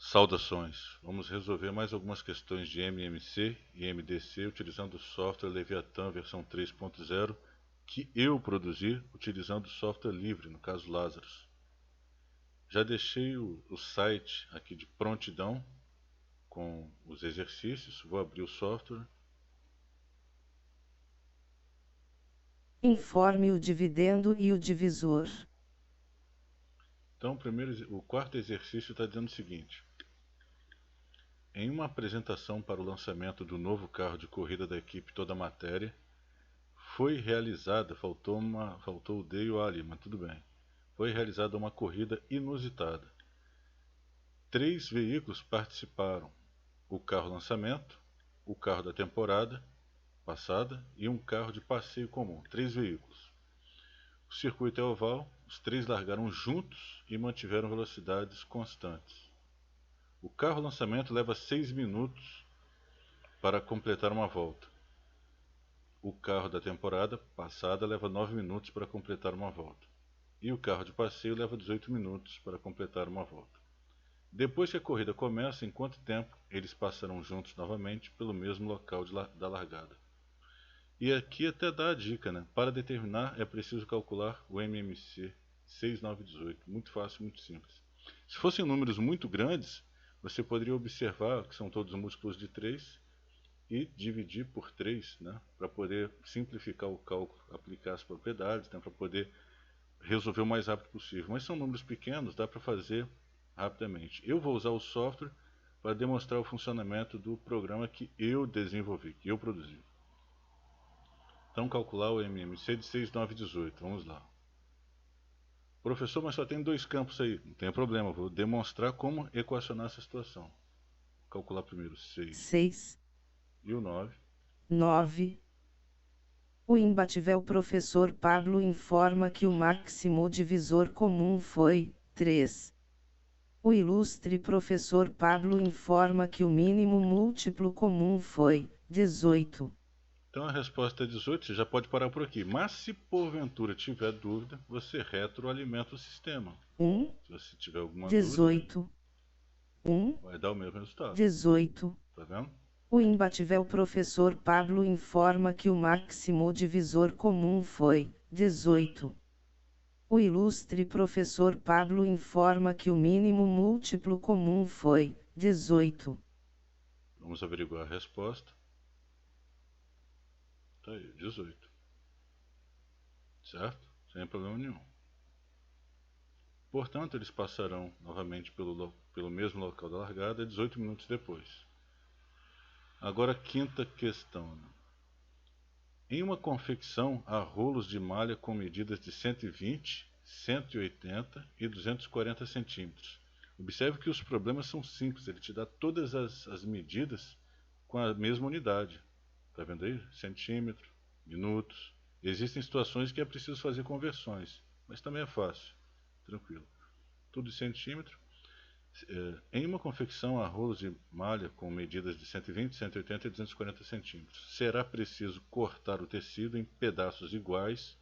Saudações! Vamos resolver mais algumas questões de MMC e MDC utilizando o software Leviathan versão 3.0 que eu produzi utilizando o software livre, no caso Lazarus. Já deixei o site aqui de prontidão com os exercícios. Vou abrir o software. Informe o dividendo e o divisor. Então, o quarto exercício está dizendo o seguinte: em uma apresentação para o lançamento do novo carro de corrida da equipe Toda Matéria, foi realizada, faltou o D e o A ali, mas tudo bem. Foi realizada uma corrida inusitada. 3 veículos participaram: o carro lançamento, o carro da temporada passada e um carro de passeio comum. 3 veículos. O circuito é oval, os 3 largaram juntos e mantiveram velocidades constantes. O carro lançamento leva 6 minutos para completar uma volta. O carro da temporada passada leva 9 minutos para completar uma volta. E o carro de passeio leva 18 minutos para completar uma volta. Depois que a corrida começa, em quanto tempo eles passarão juntos novamente pelo mesmo local da largada? E aqui até dá a dica, né? Para determinar é preciso calcular o MMC 6918. Muito fácil, muito simples. Se fossem números muito grandes, você poderia observar que são todos múltiplos de 3 e dividir por 3, né? Para poder simplificar o cálculo, aplicar as propriedades, né? Para poder resolver o mais rápido possível. Mas são números pequenos, dá para fazer rapidamente. Eu vou usar o software para demonstrar o funcionamento do programa que eu desenvolvi, que eu produzi. Então, calcular o MMC de 6918. Vamos lá. Professor, mas só tem 2 campos aí. Não tem problema, vou demonstrar como equacionar essa situação. Calcular primeiro 6 e o 9. 9. O imbatível professor Pablo informa que o máximo divisor comum foi 3. O ilustre professor Pablo informa que o mínimo múltiplo comum foi 18. Então a resposta é 18, você já pode parar por aqui. Mas se porventura tiver dúvida, você retroalimenta o sistema. 1. Se você tiver alguma 18. dúvida, 1. vai dar o mesmo resultado. 18. Tá vendo? O imbatível professor Pablo informa que o máximo divisor comum foi 18. O ilustre professor Pablo informa que o mínimo múltiplo comum foi 18. Vamos averiguar a resposta. Tá aí, 18. Certo? Sem problema nenhum. Portanto, eles passarão novamente pelo mesmo local da largada 18 minutos depois. Agora, quinta questão. Em uma confecção, há rolos de malha com medidas de 120, 180 e 240 centímetros. Observe que os problemas são simples, ele te dá todas as medidas com a mesma unidade. Está vendo aí? Centímetro, minutos. Existem situações que é preciso fazer conversões, mas também é fácil, tranquilo. Tudo em centímetro. Em uma confecção há rolos de malha com medidas de 120, 180 e 240 centímetros. Será preciso cortar o tecido em pedaços iguais,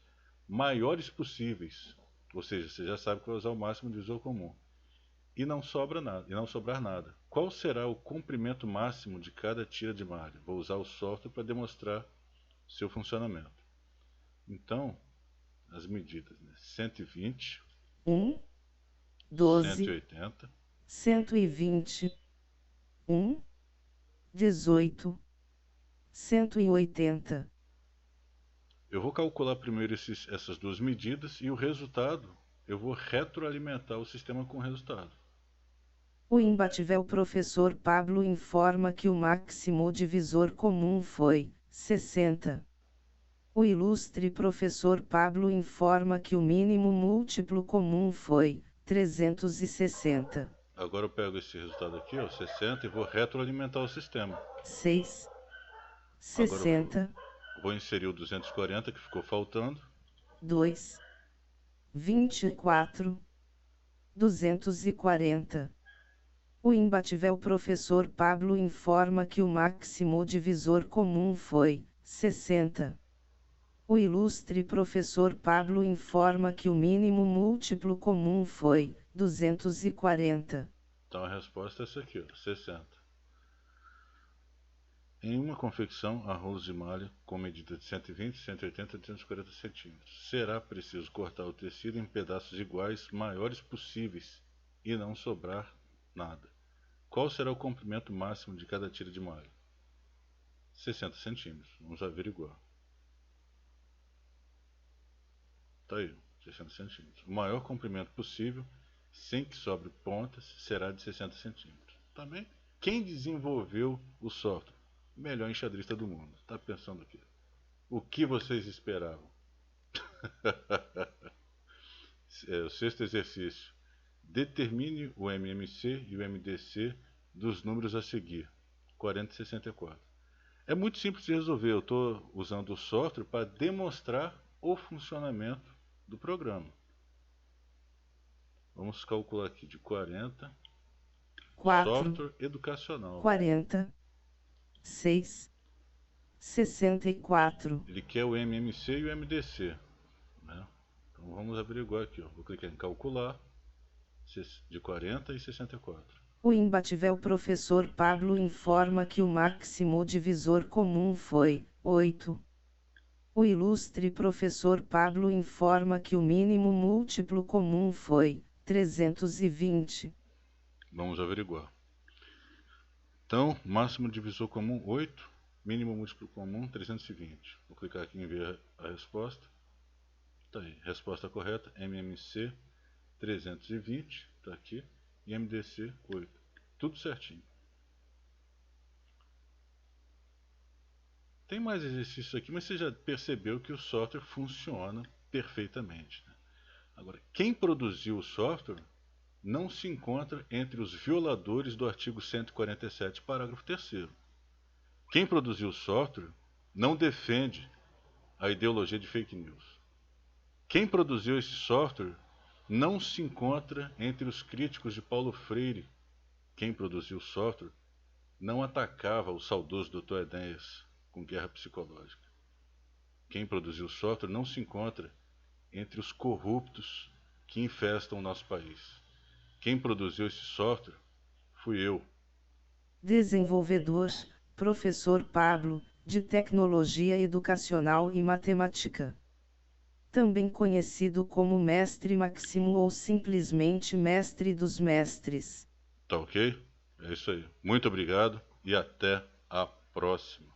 maiores possíveis, ou seja, você já sabe que vai usar o máximo divisor comum, e não sobrar nada. Qual será o comprimento máximo de cada tira de malha? Vou usar o software para demonstrar seu funcionamento. Então, as medidas, né? 120, 1. 12. 180, 120. 1. 18. 180. Eu vou calcular primeiro essas 2 medidas e o resultado eu vou retroalimentar o sistema com o resultado. O imbatível professor Pablo informa que o máximo divisor comum foi 60. O ilustre professor Pablo informa que o mínimo múltiplo comum foi 360. Agora eu pego esse resultado aqui, ó, 60, e vou retroalimentar o sistema. 6. Agora 60. vou inserir o 240 que ficou faltando. 2. 24. 240. O imbatível professor Pablo informa que o máximo divisor comum foi 60. O ilustre professor Pablo informa que o mínimo múltiplo comum foi 240. Então a resposta é essa aqui, ó, 60. Em uma confecção, arroz de malha com medida de 120, 180 e 240 centímetros, será preciso cortar o tecido em pedaços iguais, maiores possíveis, e não sobrar nada. Qual será o comprimento máximo de cada tira de malha? 60 centímetros. Vamos averiguar. Tá aí, 60 centímetros. O maior comprimento possível, sem que sobre pontas, será de 60 centímetros. Também, quem desenvolveu o software? Melhor enxadrista do mundo. Tá pensando aqui. O que vocês esperavam? O sexto exercício. Determine o MMC e o MDC dos números a seguir. 40 e 64. É muito simples de resolver. Eu estou usando o software para demonstrar o funcionamento do programa. Vamos calcular aqui de 40. 4, software educacional. 40, 6, 64. Ele quer o MMC e o MDC. Né? Então vamos averiguar aqui. Ó. Vou clicar em calcular. De 40 e 64. O imbatível professor Pablo informa que o máximo divisor comum foi 8. O ilustre professor Pablo informa que o mínimo múltiplo comum foi 320. Vamos averiguar. Então, máximo divisor comum 8, mínimo múltiplo comum 320. Vou clicar aqui em ver a resposta. Tá aí, resposta correta, MMC 320, tá aqui, e MDC 8. Tudo certinho. Tem mais exercícios aqui, mas você já percebeu que o software funciona perfeitamente. Né? Agora, quem produziu o software não se encontra entre os violadores do artigo 147, parágrafo 3º. Quem produziu o software não defende a ideologia de fake news. Quem produziu esse software não se encontra entre os críticos de Paulo Freire. Quem produziu o software não atacava o saudoso Dr. Enéas com guerra psicológica. Quem produziu o software não se encontra entre os corruptos que infestam o nosso país. Quem produziu esse software fui eu. Desenvolvedor, professor Pablo, de Tecnologia Educacional e Matemática. Também conhecido como Mestre Máximo ou simplesmente Mestre dos Mestres. Tá ok? É isso aí. Muito obrigado e até a próxima.